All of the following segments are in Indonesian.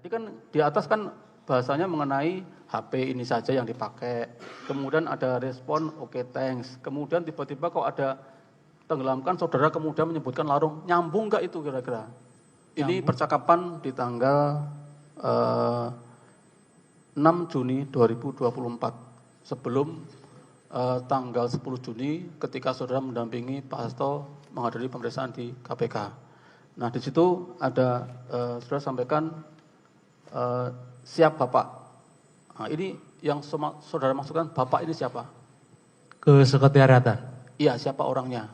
Tadi kan di atas kan bahasanya mengenai HP ini saja yang dipakai. Kemudian ada respon oke thanks. Kemudian tiba-tiba kok ada tenggelamkan, saudara kemudian menyebutkan larung. Nyambung nggak itu kira-kira? Ini percakapan di tanggal 6 Juni 2024. Sebelum tanggal 10 Juni ketika saudara mendampingi Pak Hasto menghadiri pemeriksaan di KPK. Nah di situ ada saudara sampaikan siap Bapak. Nah, ini yang saudara maksudkan Bapak ini siapa? Ke sekretariatan. Iya, siapa orangnya?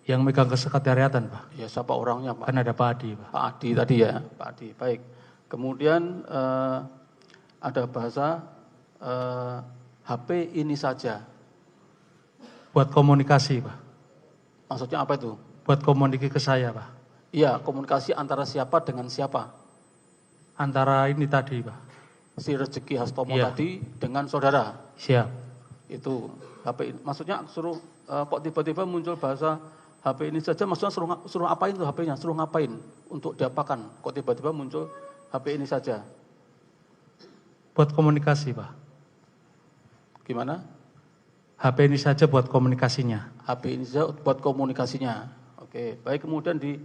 Yang megang ke sekretariatan, Pak. Ya, siapa orangnya, Pak? Kan ada Pak Adi, Pak. Pak Adi tadi ya, Pak Adi. Baik. Kemudian ada bahasa HP ini saja. Buat komunikasi, Pak. Maksudnya apa itu? Buat komunikasi ke saya, Pak. Iya, komunikasi antara siapa dengan siapa? Antara ini tadi, Pak. Si Rezeki Hastomo Iya. tadi dengan saudara. Siap. Itu HP. Maksudnya suruh kok tiba-tiba muncul bahasa HP ini saja, maksudnya suruh apain tuh HP-nya? Suruh ngapain? Untuk diapakan? Kok tiba-tiba muncul HP ini saja? Buat komunikasi, Pak. Gimana? HP ini saja buat komunikasinya. HP ini saja buat komunikasinya. Oke, baik. Kemudian di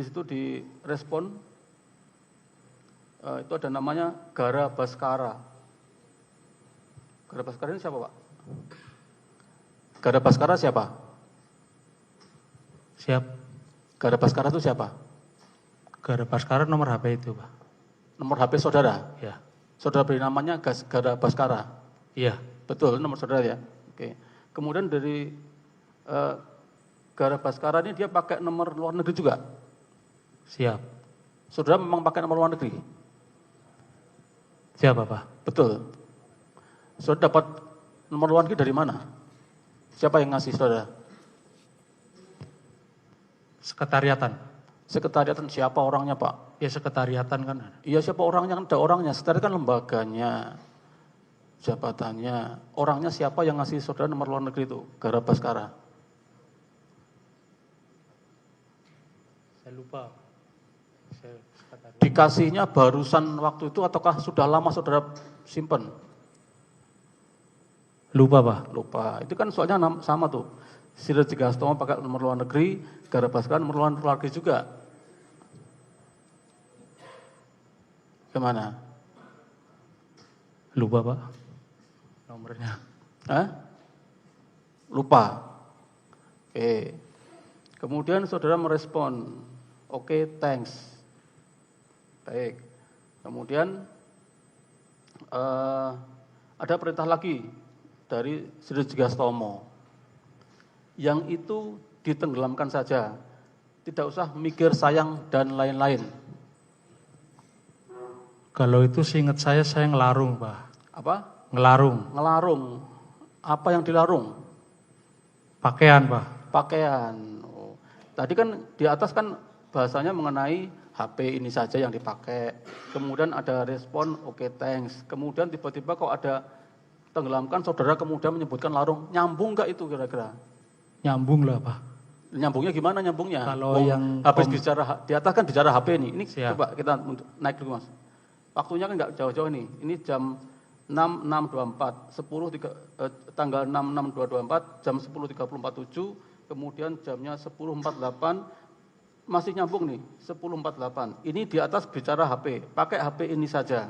situ direspon itu ada namanya Gara Baskara. Gara Baskara ini siapa, Pak? Gara Baskara siapa? Siap. Gara Baskara itu siapa? Gara Baskara nomor HP itu, Pak. Nomor HP saudara? Ya. Saudara beri namanya Gara Baskara? Iya. Betul, nomor saudara ya? Oke. Kemudian dari Gara Baskara ini dia pakai nomor luar negeri juga? Siap. Saudara memang pakai nomor luar negeri? Siapa, Pak? Betul. Saudara dapat nomor luar negeri dari mana? Siapa yang ngasih saudara? Sekretariatan. Sekretariatan siapa orangnya, Pak? Ya sekretariatan kan ada. Iya, siapa orangnya? Kan ada orangnya. Sekretariat kan lembaganya, jabatannya. Orangnya siapa yang ngasih saudara nomor luar negeri itu? Gara Baskara. Saya lupa. Dikasihnya barusan waktu itu ataukah sudah lama saudara simpen? Lupa, Pak. Lupa. Itu kan soalnya sama tuh. Si Rezeki Hastomo pakai nomor luar negeri, Gara Baskara nomor luar negeri juga. Gimana? Lupa, Pak. Nomornya. Hah? Lupa. Oke. Kemudian saudara merespon, oke, thanks. Baik. Kemudian ada perintah lagi dari Sri Jigastomo. Yang itu ditenggelamkan saja. Tidak usah mikir sayang dan lain-lain. Kalau itu seingat saya ngelarung, Pak. Apa? Ngelarung. Ngelarung. Apa yang dilarung? Pakaian, Pak. Pakaian. Oh. Tadi kan di atas kan bahasanya mengenai HP ini saja yang dipakai. Kemudian ada respon oke thanks. Kemudian tiba-tiba kok ada tenggelamkan, saudara kemudian menyebutkan larung. Nyambung nggak itu kira-kira? Nyambung lah, Pak. Nyambungnya gimana nyambungnya? Kalau yang habis bicara di atas kan bicara HP nih. Ini siap. coba kita naik dulu, Mas. Waktunya kan nggak jauh-jauh nih. Ini jam 6.624, tanggal 6.6.224, jam 10.34.7, kemudian jamnya 10.48, masih nyambung nih, 10.48. Ini di atas bicara HP, pakai HP ini saja.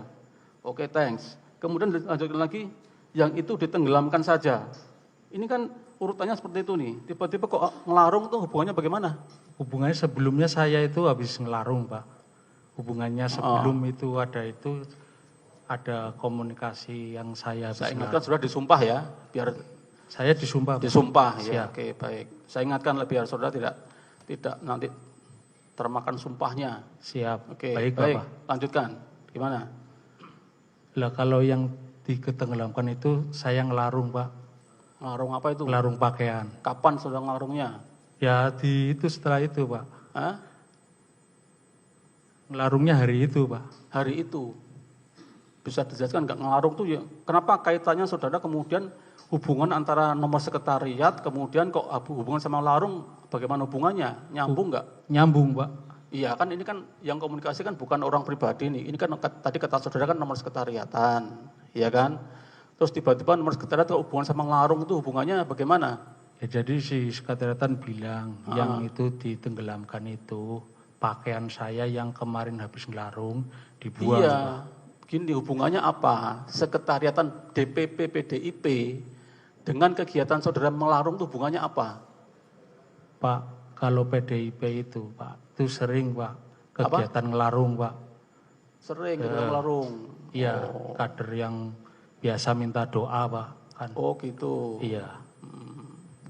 Oke, thanks. Kemudian lanjutkan lagi, yang itu ditenggelamkan saja. Ini kan urutannya seperti itu nih. Tiba-tiba kok ngelarung tuh hubungannya bagaimana? Hubungannya sebelumnya saya itu habis ngelarung, Pak. Hubungannya sebelum itu ada komunikasi yang saya ingatkan sudah disumpah ya, biar saya disumpah. Disumpah Siap. ya. Oke, baik. Saya ingatkan biar saudara tidak nanti termakan sumpahnya. Siap. Oke, baik, baik. Bapak. Lanjutkan. Gimana? Lah kalau yang ditenggelamkan itu saya ngelarung, Pak. Ngelarung apa itu? Ngelarung pakaian. Kapan saudara ngelarungnya? Ya itu setelah itu, Pak. Hah? Ngelarungnya hari itu, Pak. Hari itu. Bisa dijelaskan nggak ngelarung tuh ya? Kenapa kaitannya saudara kemudian hubungan antara nomor sekretariat kemudian kok hubungan sama larung bagaimana hubungannya? Nyambung nggak? Nyambung, Pak. Iya kan ini kan yang komunikasi kan bukan orang pribadi nih. Ini kan tadi kata saudara kan nomor sekretariatan, ya kan? Terus tiba-tiba nomor sekretariat hubungan sama ngelarung itu hubungannya bagaimana? Ya, jadi si sekretariatan bilang yang itu ditenggelamkan itu pakaian saya yang kemarin habis ngelarung dibuang. Iya, Pak. gini hubungannya apa? Sekretariatan DPP PDIP dengan kegiatan saudara melarung itu hubungannya apa? Pak, kalau PDIP itu Pak, itu sering Pak kegiatan ngelarung Pak. Sering kegiatan melarung. Iya, kader yang biasa minta doa Pak kan. Oh gitu. Iya.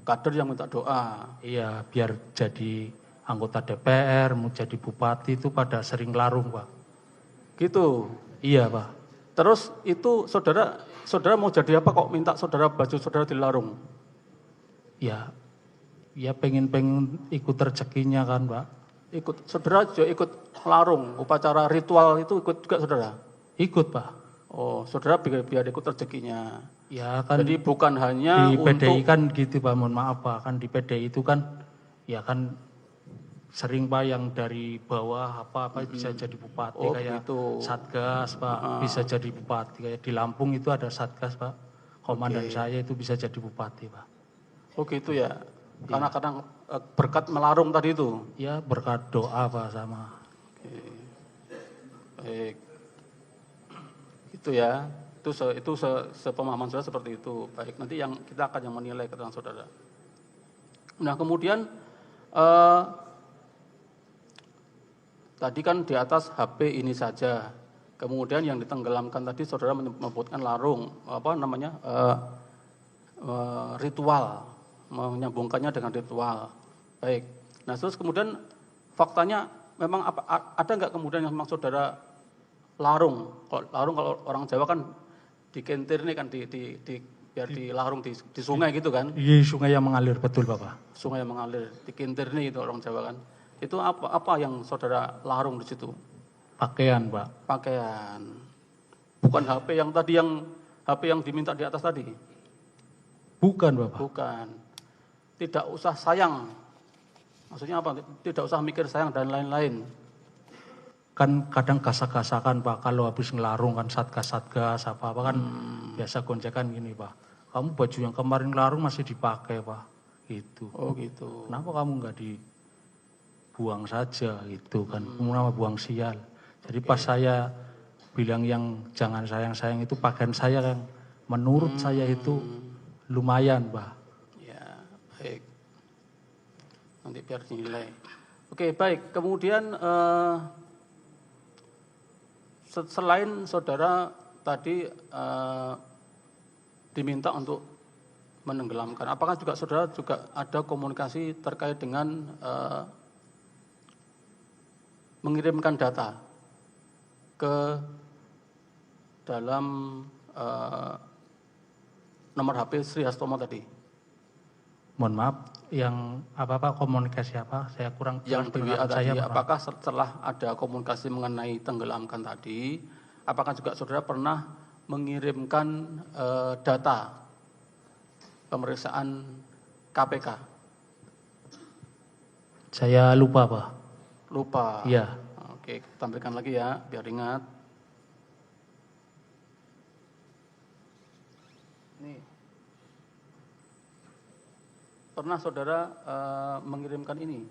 Kader yang minta doa. Iya, biar jadi anggota DPR, mau jadi bupati itu pada sering larung Pak. Gitu. Iya Pak. Terus itu saudara mau jadi apa kok minta baju saudara dilarung? Ya, ya pengen ikut rezekinya kan Pak. Saudara juga ikut larung, upacara ritual itu ikut juga saudara? Ikut Pak. Oh, saudara biar ikut rezekinya. Ya kan. Jadi bukan hanya di PDI untuk kan gitu Pak, mohon maaf Pak, kan di PDI itu kan ya kan sering Pak yang dari bawah apa bisa jadi bupati kayak gitu. Satgas Pak, bisa jadi bupati kayak di Lampung itu ada Satgas Pak. Komandan saya itu bisa jadi bupati Pak. Oh gitu ya. Karena kadang berkat melarung tadi itu. Ya berkat doa Pak sama. Baik. Itu ya. Itu sepemahaman saudara seperti itu. Baik, nanti kita akan yang menilai keterangan saudara. Nah, kemudian tadi kan di atas HP ini saja. Kemudian yang ditenggelamkan tadi saudara menyebutkan larung, ritual, menyambungkannya dengan ritual. Baik. Nah, terus kemudian faktanya memang ada nggak kemudian yang memang saudara larung? Kalau orang Jawa kan dikentir nih kan biar dilarung di sungai gitu kan? Iya, sungai yang mengalir, betul Bapak. Sungai yang mengalir, dikentir nih itu orang Jawa kan? Itu apa yang saudara larung di situ? Pakaian Pak. Pakaian. Bukan HP yang diminta di atas tadi? Bukan Bapak. Bukan. Tidak usah sayang. Maksudnya apa? Tidak usah mikir sayang dan lain-lain. Kan kadang gasak-gasakan Pak, kalau habis ngelarung kan satgas apa-apa kan biasa gonjakan gini Pak. Kamu baju yang kemarin ngelarung masih dipakai Pak. Gitu. Oh gitu. Kenapa kamu nggak dibuang saja gitu kan? Kenapa buang sial? Jadi pas saya bilang yang jangan sayang-sayang itu pakaian saya yang menurut saya itu lumayan Pak. Ya, baik. Nanti biar dinilai. Oke, baik. Kemudian selain saudara tadi diminta untuk menenggelamkan, apakah juga saudara juga ada komunikasi terkait dengan mengirimkan data ke dalam nomor HP Sri Hastomo tadi? Mohon maaf, yang apa komunikasi apa? Saya kurang Yang di WA tadi, saya, apakah setelah ada komunikasi mengenai tenggelamkan tadi, apakah juga saudara pernah mengirimkan data pemeriksaan KPK? Saya lupa Pak. Lupa. Iya. Oke, tampilkan lagi ya, biar ingat. Nih. Pernah saudara mengirimkan ini?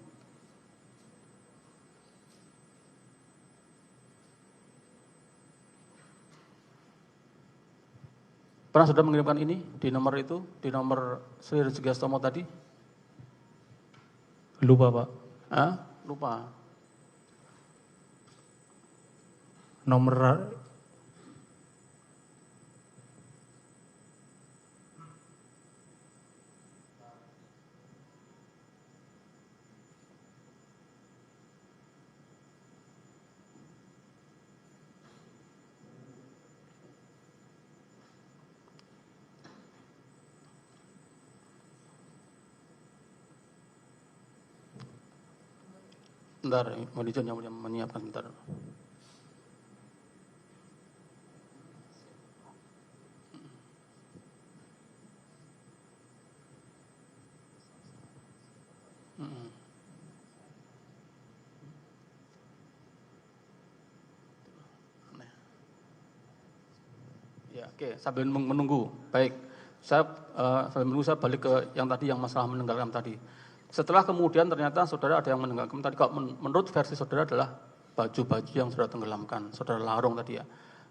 Pernah saudara mengirimkan ini di nomor itu, di nomor Sri Rezeki Hastomo tadi? Lupa Pak. Hah? Lupa. Nomor Bentar, mau yang menyiapkan bentar. Ya, oke, sambil menunggu. Baik, saya sambil menunggu saya balik ke yang tadi yang masalah menenggelamkan tadi. Setelah kemudian ternyata saudara ada yang menenggelamkan tadi. Kalau menurut versi saudara adalah baju-baju yang saudara tenggelamkan, saudara larung tadi ya.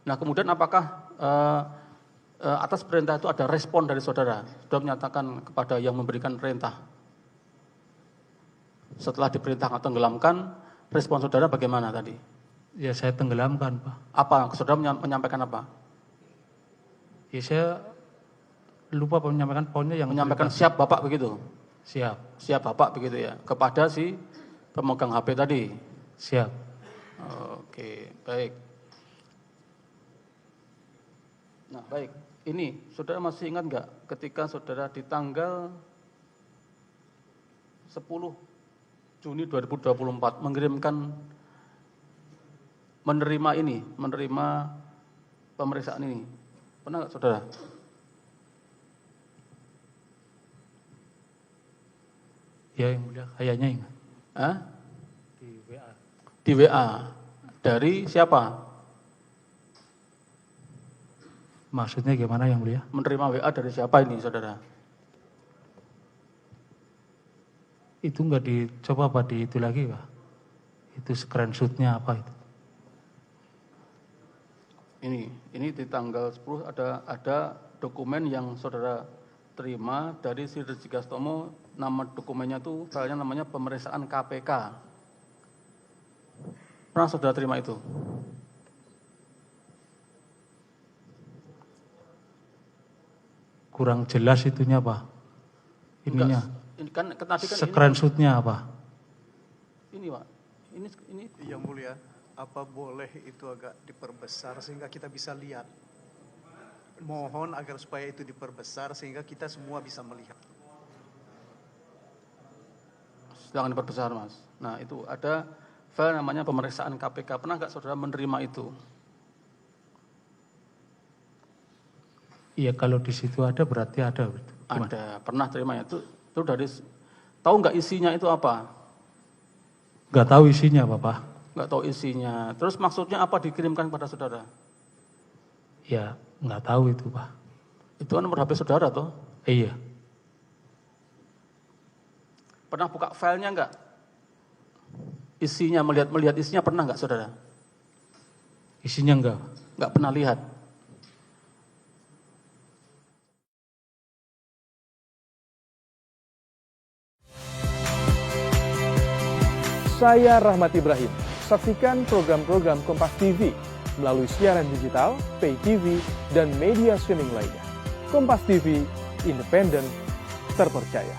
Nah kemudian apakah atas perintah itu ada respon dari saudara? Saudara menyatakan kepada yang memberikan perintah. Setelah diperintahkan tenggelamkan, respon saudara bagaimana tadi? Ya saya tenggelamkan, Pak. Apa? Saudara menyampaikan apa? Ya saya lupa menyampaikan poinnya yang menyampaikan siap Bapak begitu? Siap. Siap Bapak begitu ya? Kepada si pemegang HP tadi? Siap. Oke, baik. Nah baik, ini saudara masih ingat nggak ketika saudara di tanggal 10 Juni 2024 mengirimkan menerima pemeriksaan ini, pernah nggak saudara? Ya yang mulia, kayaknya ingat. Hah? Di WA. Di WA dari siapa? Maksudnya gimana yang mulia? Menerima WA dari siapa ini saudara? Itu enggak dicoba apa di itu lagi, Pak? Itu screenshot-nya apa itu? Ini di tanggal 10 ada dokumen yang saudara terima dari si Rizky Gastomo, nama dokumennya itu filenya namanya pemeriksaan KPK. Pernah saudara terima itu? Kurang jelas itunya, Pak. Ininya. Ini kan tadi kan screenshot-nya apa? Ini, Pak. Ini Yang mulia, apa boleh itu agak diperbesar sehingga kita bisa lihat? Mohon agar supaya itu diperbesar sehingga kita semua bisa melihat. Silakan diperbesar, Mas. Nah, itu ada file namanya pemeriksaan KPK. Pernah nggak saudara menerima itu? Iya, kalau di situ ada berarti ada. Gimana? Ada, pernah terimanya. Itu dari, tahu nggak isinya itu apa? Nggak tahu isinya, Bapak. Nggak tahu isinya. Terus maksudnya apa dikirimkan kepada saudara? Ya, nggak tahu itu, Pak. Itu kan nomor HP saudara, toh? Iya. Pernah buka filenya nggak? Isinya, melihat isinya pernah nggak saudara? Isinya enggak. Nggak pernah lihat. Saya Rahmat Ibrahim. Saksikan program-program Kompas TV melalui siaran digital, pay TV, dan media streaming lainnya. Kompas TV, independen, terpercaya.